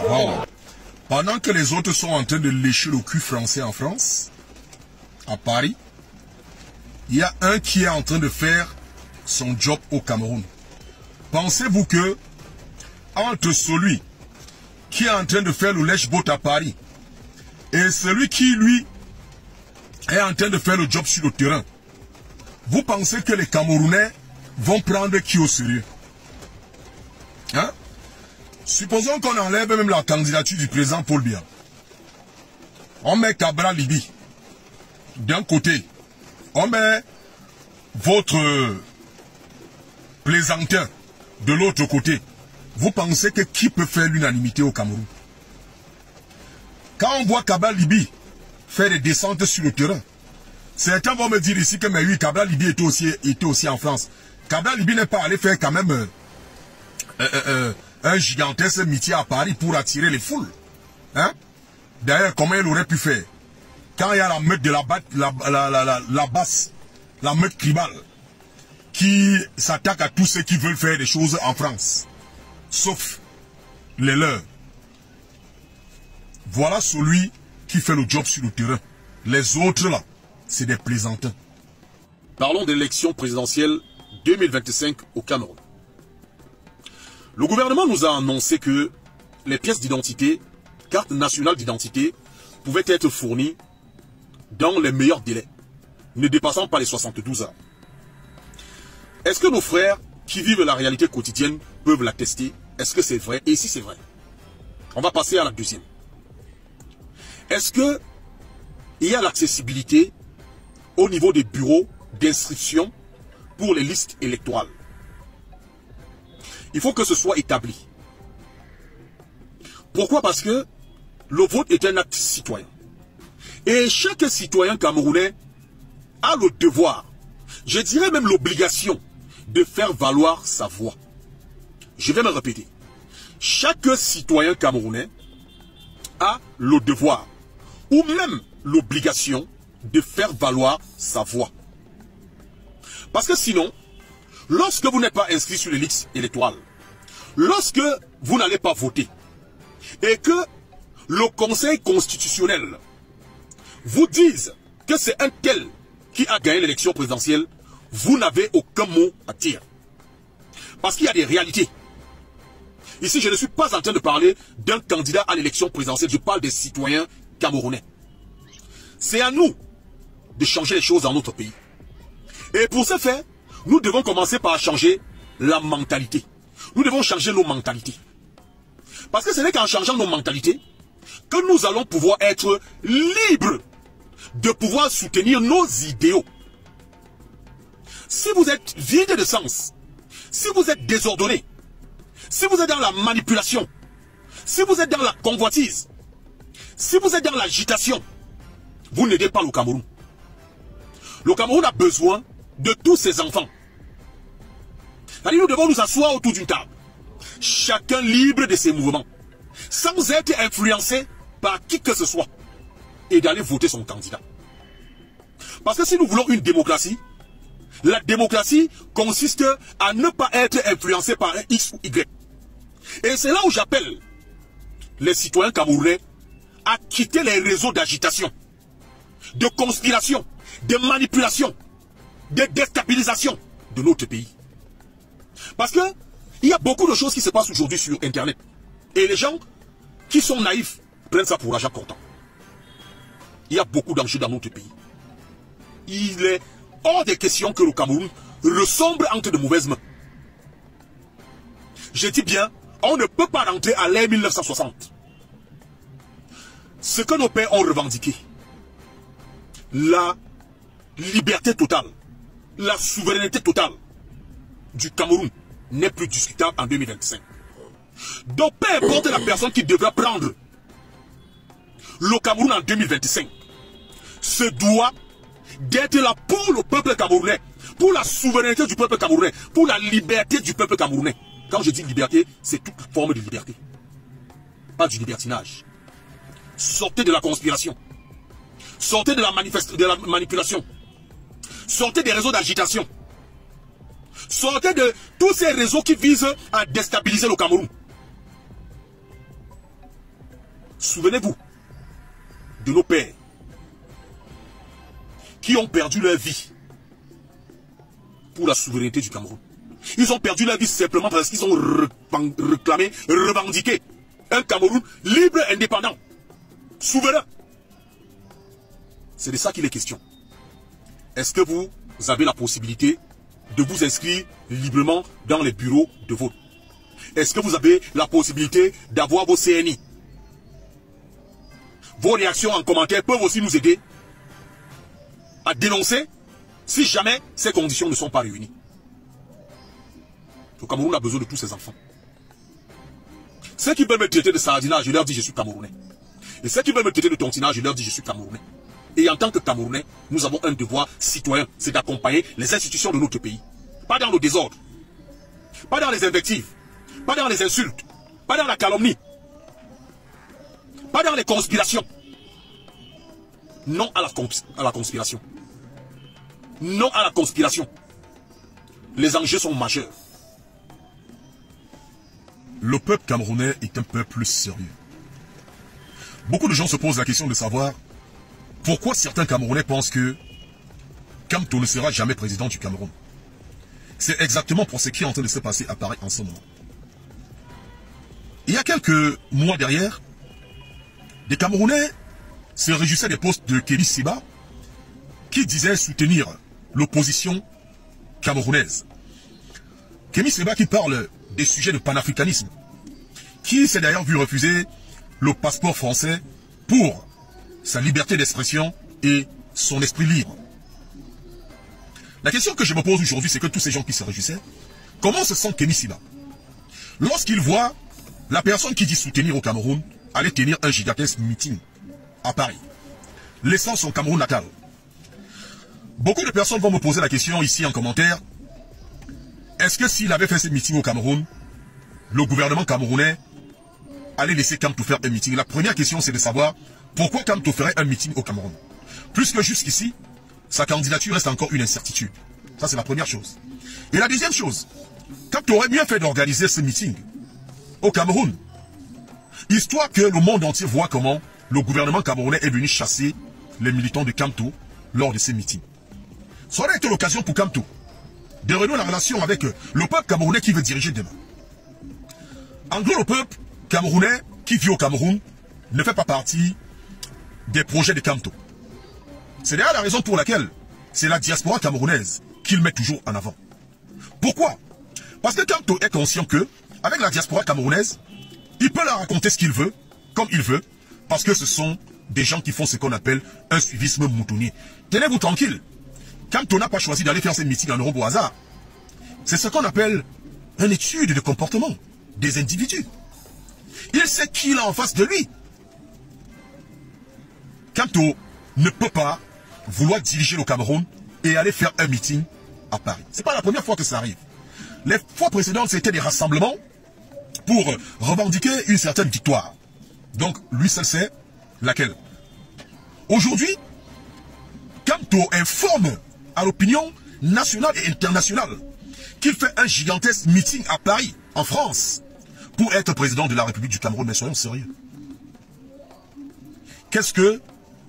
Voilà. Pendant que les autres sont en train de lécher le cul français en France, à Paris, il y a un qui est en train de faire son job au Cameroun. Pensez-vous que entre celui qui est en train de faire le lèche-botte à Paris et celui qui, lui, est en train de faire le job sur le terrain, vous pensez que les Camerounais vont prendre qui au sérieux? Hein? Supposons qu'on enlève même la candidature du président Paul Biya. On met Cabral Libi d'un côté. On met votre plaisantin de l'autre côté. Vous pensez que qui peut faire l'unanimité au Cameroun? Quand on voit Cabral Libi faire des descentes sur le terrain, certains vont me dire ici que mais oui, Cabral Libi était aussi en France. Cabral Libi n'est pas allé faire quand même un gigantesque métier à Paris pour attirer les foules. Hein? D'ailleurs, comment il aurait pu faire? Quand il y a la meute de la basse, la meute tribale, qui s'attaque à tous ceux qui veulent faire des choses en France, sauf les leurs. Voilà celui qui fait le job sur le terrain. Les autres là, c'est des plaisantins. Parlons de l'élection présidentielle 2025 au Cameroun. Le gouvernement nous a annoncé que les pièces d'identité, carte nationale d'identité, pouvaient être fournies dans les meilleurs délais, ne dépassant pas les 72 heures. Est-ce que nos frères qui vivent la réalité quotidienne peuvent l'attester? Est-ce que c'est vrai? Et si c'est vrai, on va passer à la deuxième. Est-ce que il y a l'accessibilité au niveau des bureaux d'inscription pour les listes électorales? Il faut que ce soit établi. Pourquoi? Parce que le vote est un acte citoyen. Et chaque citoyen camerounais a le devoir, je dirais même l'obligation, de faire valoir sa voix. Je vais me répéter. Chaque citoyen camerounais a le devoir, ou même l'obligation, de faire valoir sa voix. Parce que sinon, lorsque vous n'êtes pas inscrit sur les listes électorales, lorsque vous n'allez pas voter, et que le Conseil constitutionnel vous dise que c'est un tel qui a gagné l'élection présidentielle, vous n'avez aucun mot à dire. Parce qu'il y a des réalités. Ici, je ne suis pas en train de parler d'un candidat à l'élection présidentielle, je parle des citoyens camerounais. C'est à nous de changer les choses dans notre pays. Et pour ce faire, nous devons commencer par changer la mentalité. Nous devons changer nos mentalités. Parce que ce n'est qu'en changeant nos mentalités que nous allons pouvoir être libres de pouvoir soutenir nos idéaux. Si vous êtes vide de sens, si vous êtes désordonné, si vous êtes dans la manipulation, si vous êtes dans la convoitise, si vous êtes dans l'agitation, vous n'aidez pas le Cameroun. Le Cameroun a besoin de tous ses enfants. C'est-à-dire, nous devons nous asseoir autour d'une table, chacun libre de ses mouvements, sans être influencé par qui que ce soit, et d'aller voter son candidat. Parce que si nous voulons une démocratie, la démocratie consiste à ne pas être influencé par un X ou Y. Et c'est là où j'appelle les citoyens camerounais à quitter les réseaux d'agitation, de conspiration, de manipulation, de déstabilisation de notre pays. Parce que il y a beaucoup de choses qui se passent aujourd'hui sur Internet. Et les gens qui sont naïfs prennent ça pour argent comptant. Il y a beaucoup d'enjeux dans notre pays. Il est hors des questions que le Cameroun ressemble entre de mauvaises mains. Je dis bien, on ne peut pas rentrer à l'ère 1960. Ce que nos pères ont revendiqué, la liberté totale, la souveraineté totale du Cameroun n'est plus discutable en 2025. Donc peu importe la personne qui devra prendre le Cameroun en 2025, se doit d'être là pour le peuple camerounais, pour la souveraineté du peuple camerounais, pour la liberté du peuple camerounais. Quand je dis liberté, c'est toute forme de liberté, pas du libertinage. Sortez de la conspiration, sortez de la manipulation, sortez des réseaux d'agitation, sortez de tous ces réseaux qui visent à déstabiliser le Cameroun. Souvenez-vous de nos pères qui ont perdu leur vie pour la souveraineté du Cameroun. Ils ont perdu leur vie simplement parce qu'ils ont réclamé, revendiqué un Cameroun libre, indépendant, souverain. C'est de ça qu'il est question. Est-ce que vous avez la possibilité de vous inscrire librement dans les bureaux de vote? Est-ce que vous avez la possibilité d'avoir vos CNI? Vos réactions en commentaire peuvent aussi nous aider à dénoncer si jamais ces conditions ne sont pas réunies. Le Cameroun a besoin de tous ses enfants. Ceux qui veulent me traiter de sardinat, je leur dis je suis Camerounais. Et ceux qui veulent me traiter de tontinat, je leur dis je suis Camerounais. Et en tant que Camerounais, nous avons un devoir citoyen, c'est d'accompagner les institutions de notre pays. Pas dans le désordre, pas dans les invectives, pas dans les insultes, pas dans la calomnie, pas dans les conspirations. Non à la conspiration. Non à la conspiration. Les enjeux sont majeurs. Le peuple camerounais est un peuple sérieux. Beaucoup de gens se posent la question de savoir pourquoi certains Camerounais pensent que Kamto ne sera jamais président du Cameroun. C'est exactement pour ce qui est en train de se passer à Paris en ce moment. Il y a quelques mois derrière, des Camerounais se réjouissaient des postes de Kémy Séba qui disait soutenir l'opposition camerounaise. Kémy Séba qui parle des sujets de panafricanisme, qui s'est d'ailleurs vu refuser le passeport français pour sa liberté d'expression et son esprit libre. La question que je me pose aujourd'hui, c'est que tous ces gens qui se réjouissaient, comment se sent Kémy Séba lorsqu'il voit la personne qui dit soutenir au Cameroun aller tenir un gigantesque meeting à Paris, laissant son Cameroun natal? Beaucoup de personnes vont me poser la question ici en commentaire. Est-ce que s'il avait fait ce meeting au Cameroun, le gouvernement camerounais allait laisser Kamto faire un meeting? La première question, c'est de savoir pourquoi Kamto ferait un meeting au Cameroun. Puisque jusqu'ici, sa candidature reste encore une incertitude. Ça, c'est la première chose. Et la deuxième chose, Kamto aurait mieux fait d'organiser ce meeting au Cameroun, histoire que le monde entier voit comment le gouvernement camerounais est venu chasser les militants de Kamto lors de ces meetings. Ça aurait été l'occasion pour Kamto de renouer la relation avec le peuple camerounais qui veut diriger demain. En gros, le peuple camerounais qui vit au Cameroun ne fait pas partie des projets de Kamto. C'est d'ailleurs la raison pour laquelle c'est la diaspora camerounaise qu'il met toujours en avant. Pourquoi? Parce que Kamto est conscient que, avec la diaspora camerounaise, il peut leur raconter ce qu'il veut, comme il veut, parce que ce sont des gens qui font ce qu'on appelle un suivisme moutonnier. Tenez-vous tranquille. Kamto n'a pas choisi d'aller faire ses meetings en Europe au hasard. C'est ce qu'on appelle une étude de comportement des individus. Il sait qui il a en face de lui. Kamto ne peut pas vouloir diriger le Cameroun et aller faire un meeting à Paris. C'est pas la première fois que ça arrive. Les fois précédentes, c'était des rassemblements pour revendiquer une certaine victoire. Donc, lui seul sait laquelle. Aujourd'hui, Kamto informe à l'opinion nationale et internationale qu'il fait un gigantesque meeting à Paris, en France, pour être président de la République du Cameroun. Mais soyons sérieux. Qu'est-ce que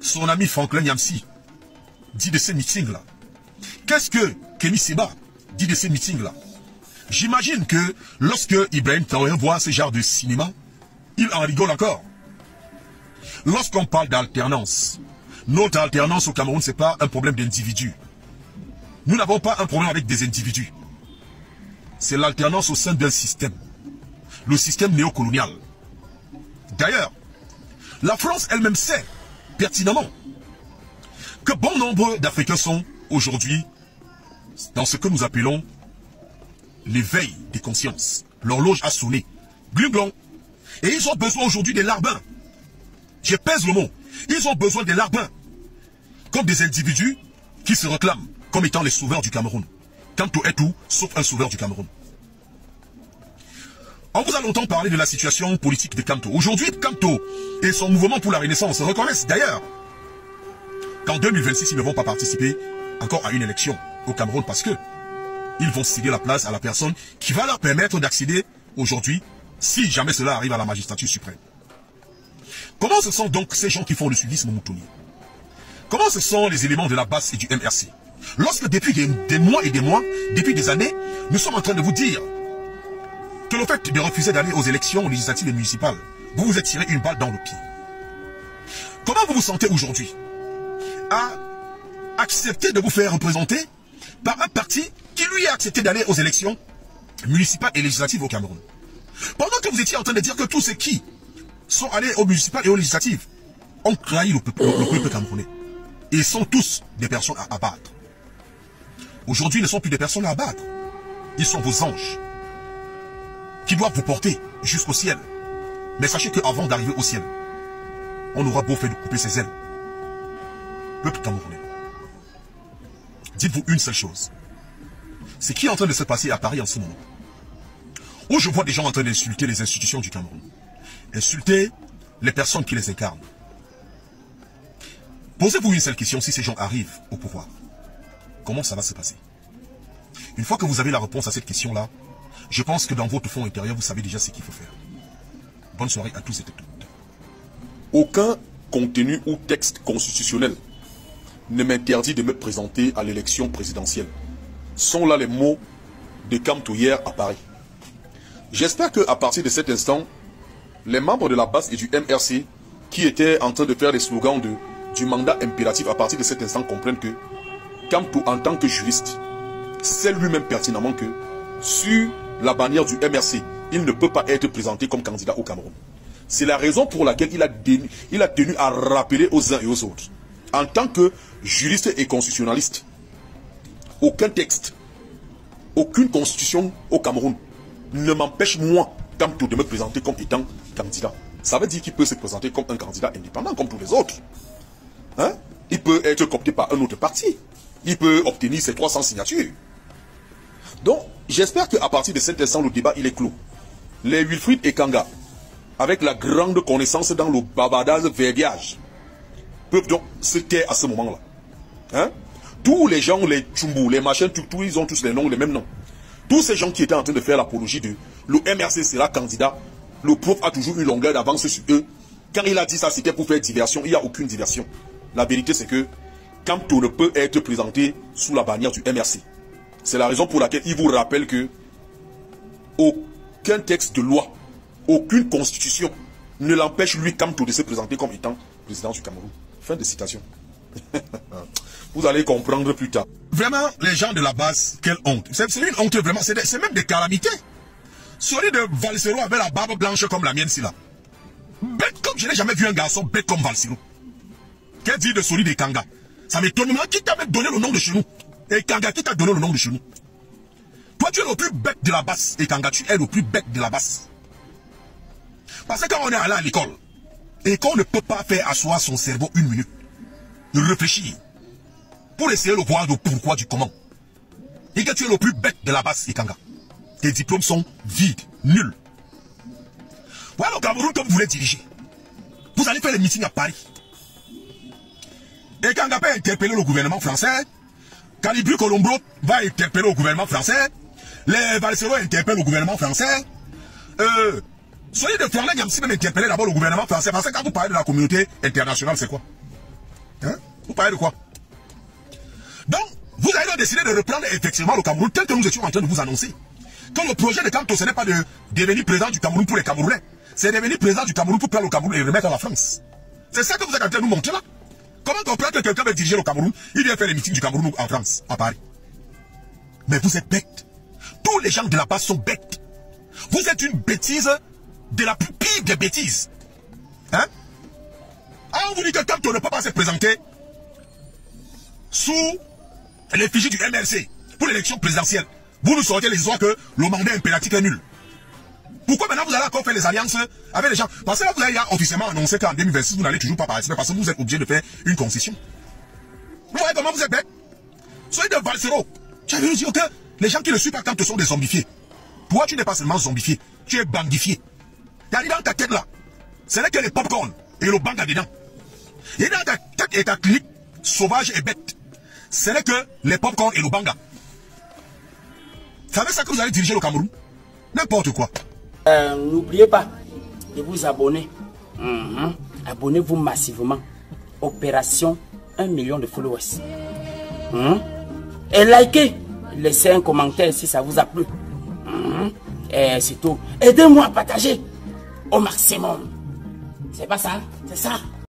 son ami Franklin Nyamsi dit de ces meetings-là? Qu'est-ce que Kémy Séba dit de ces meetings-là? J'imagine que lorsque Ibrahim Traoré voit ce genre de cinéma, il en rigole encore. Lorsqu'on parle d'alternance, notre alternance au Cameroun, ce n'est pas un problème d'individu. Nous n'avons pas un problème avec des individus. C'est l'alternance au sein d'un système. Le système néocolonial. D'ailleurs, la France elle-même sait pertinemment que bon nombre d'Africains sont aujourd'hui dans ce que nous appelons l'éveil des consciences. L'horloge a sonné. Gling-glong. Et ils ont besoin aujourd'hui des larbins. Je pèse le mot. Ils ont besoin des larbins. Comme des individus qui se réclament comme étant les sauveurs du Cameroun. Kamto est tout, sauf un sauveur du Cameroun. On vous a longtemps parlé de la situation politique de Kamto. Aujourd'hui, Kamto et son mouvement pour la Renaissance reconnaissent d'ailleurs qu'en 2026, ils ne vont pas participer encore à une élection au Cameroun parce que ils vont céder la place à la personne qui va leur permettre d'accéder aujourd'hui, si jamais cela arrive à la magistrature suprême. Comment ce sont donc ces gens qui font le suivisme moutonnier? Comment ce sont les éléments de la base et du MRC? Lorsque depuis des mois et des mois, depuis des années, nous sommes en train de vous dire que le fait de refuser d'aller aux élections législatives et municipales, vous vous êtes tiré une balle dans le pied. Comment vous vous sentez aujourd'hui à accepter de vous faire représenter par un parti qui lui a accepté d'aller aux élections municipales et législatives au Cameroun? Pendant que vous étiez en train de dire que tous ceux qui sont allés aux municipales et aux législatives ont trahi le peuple camerounais. Et ils sont tous des personnes à abattre. Aujourd'hui, ils ne sont plus des personnes à abattre. Ils sont vos anges qui doivent vous porter jusqu'au ciel. Mais sachez qu'avant d'arriver au ciel, on aura beau faire de couper ses ailes. Peuple camerounais, dites-vous une seule chose. Ce qui est en train de se passer à Paris en ce moment, où je vois des gens en train d'insulter les institutions du Cameroun, insulter les personnes qui les incarnent. Posez-vous une seule question: si ces gens arrivent au pouvoir, comment ça va se passer? Une fois que vous avez la réponse à cette question-là, je pense que dans votre fond intérieur, vous savez déjà ce qu'il faut faire. Bonne soirée à tous et à toutes. Aucun contenu ou texte constitutionnel ne m'interdit de me présenter à l'élection présidentielle. Sont là les mots de Kamto hier à Paris. J'espère qu'à partir de cet instant, les membres de la base et du MRC qui étaient en train de faire les slogans du mandat impératif, à partir de cet instant comprennent que Kamto, en tant que juriste, sait lui-même pertinemment que sur la bannière du MRC, il ne peut pas être présenté comme candidat au Cameroun. C'est la raison pour laquelle il a tenu à rappeler aux uns et aux autres. En tant que juriste et constitutionnaliste, aucun texte, aucune constitution au Cameroun ne m'empêche, moi, Kamto, de me présenter comme étant candidat. Ça veut dire qu'il peut se présenter comme un candidat indépendant, comme tous les autres. Hein? Il peut être coopté par un autre parti. Il peut obtenir ses 300 signatures. Donc, j'espère qu'à partir de cet instant, le débat, il est clos. Les Wilfried et Kanga, avec la grande connaissance dans le bavardage verbiage, peuvent donc se taire à ce moment-là. Hein? Tous les gens, les Tchumbu, les machins, tout, ils ont tous les noms, les mêmes noms. Tous ces gens qui étaient en train de faire l'apologie de le MRC sera candidat, le prof a toujours une longueur d'avance sur eux. Quand il a dit ça, c'était pour faire diversion. Il n'y a aucune diversion. La vérité, c'est que Kamto ne peut être présenté sous la bannière du MRC. C'est la raison pour laquelle il vous rappelle que aucun texte de loi, aucune constitution ne l'empêche, lui, Kamto, de se présenter comme étant président du Cameroun. Fin de citation. Vous allez comprendre plus tard. Vraiment, les gens de la base, quelle honte. C'est une honte, vraiment. C'est même des calamités. Celui de Valsero avec la barbe blanche comme la mienne, c'est là. Bête comme je n'ai jamais vu un garçon bête comme Valsero. Qu'est-ce dit de celui de Kanga? Ça m'étonne. Qui t'a même donné le nom de chez nous? Et Kanga, qui t'a donné le nom de chez nous? Toi, tu es le plus bête de la base. Et Kanga, tu es le plus bête de la base. Parce que quand on est allé à l'école, et qu'on ne peut pas faire asseoir son cerveau une minute, de réfléchir, pour essayer de voir le pourquoi du comment, et que tu es le plus bête de la base, Ikanga. Tes diplômes sont vides, nuls. Voilà le Cameroun que vous voulez diriger. Vous allez faire les meetings à Paris. Et Kanga peut interpeller le gouvernement français. Calibri Colombo va interpeller le gouvernement français. Les Valsero interpellent le gouvernement français. Soyez de Flandre Niamsi même interpeller d'abord le gouvernement français. Parce que quand vous parlez de la communauté internationale, c'est quoi? Hein? Vous parlez de quoi? Donc, vous avez donc décidé de reprendre effectivement le Cameroun tel que nous étions en train de vous annoncer. Quand le projet de Kamto, ce n'est pas de devenir président du Cameroun pour les Camerounais. C'est devenir président du Cameroun pour prendre le Cameroun et le remettre à la France. C'est ça que vous êtes en train de nous montrer là. Comment comprendre que quelqu'un veut diriger le Cameroun, il vient faire les meetings du Cameroun en France, à Paris. Mais vous êtes bêtes. Tous les gens de la base sont bêtes. Vous êtes une bêtise de la plus pire des bêtises. Hein? Ah, on vous dit que Kamto ne peut pas se présenter sous l'effigie du MRC pour l'élection présidentielle. Vous nous sortez les histoires que le mandat impératif est nul. Pourquoi maintenant vous allez encore faire les alliances avec les gens? Parce que là, vous avez officiellement annoncé qu'en 2026, vous n'allez toujours pas participer parce que vous êtes obligé de faire une concession. Vous voyez comment vous êtes bête? Soyez de Valsero. J'avais dit que les gens qui ne suivent pas Kamto sont des zombifiés. Toi, tu n'es pas seulement zombifié, tu es bandifié. Tu as dit dans ta tête là, ce n'est que les popcorn et le banga dedans. Et dans ta tête et ta clique sauvage et bête, ce n'est que les popcorn et le banga. C'est avec ça que vous allez diriger le Cameroun? N'importe quoi. N'oubliez pas de vous abonner abonnez-vous massivement. Opération 1 million de followers. Et likez. Laissez un commentaire si ça vous a plu. Et c'est tout. Aidez-moi à partager au maximum. C'est pas ça? C'est ça?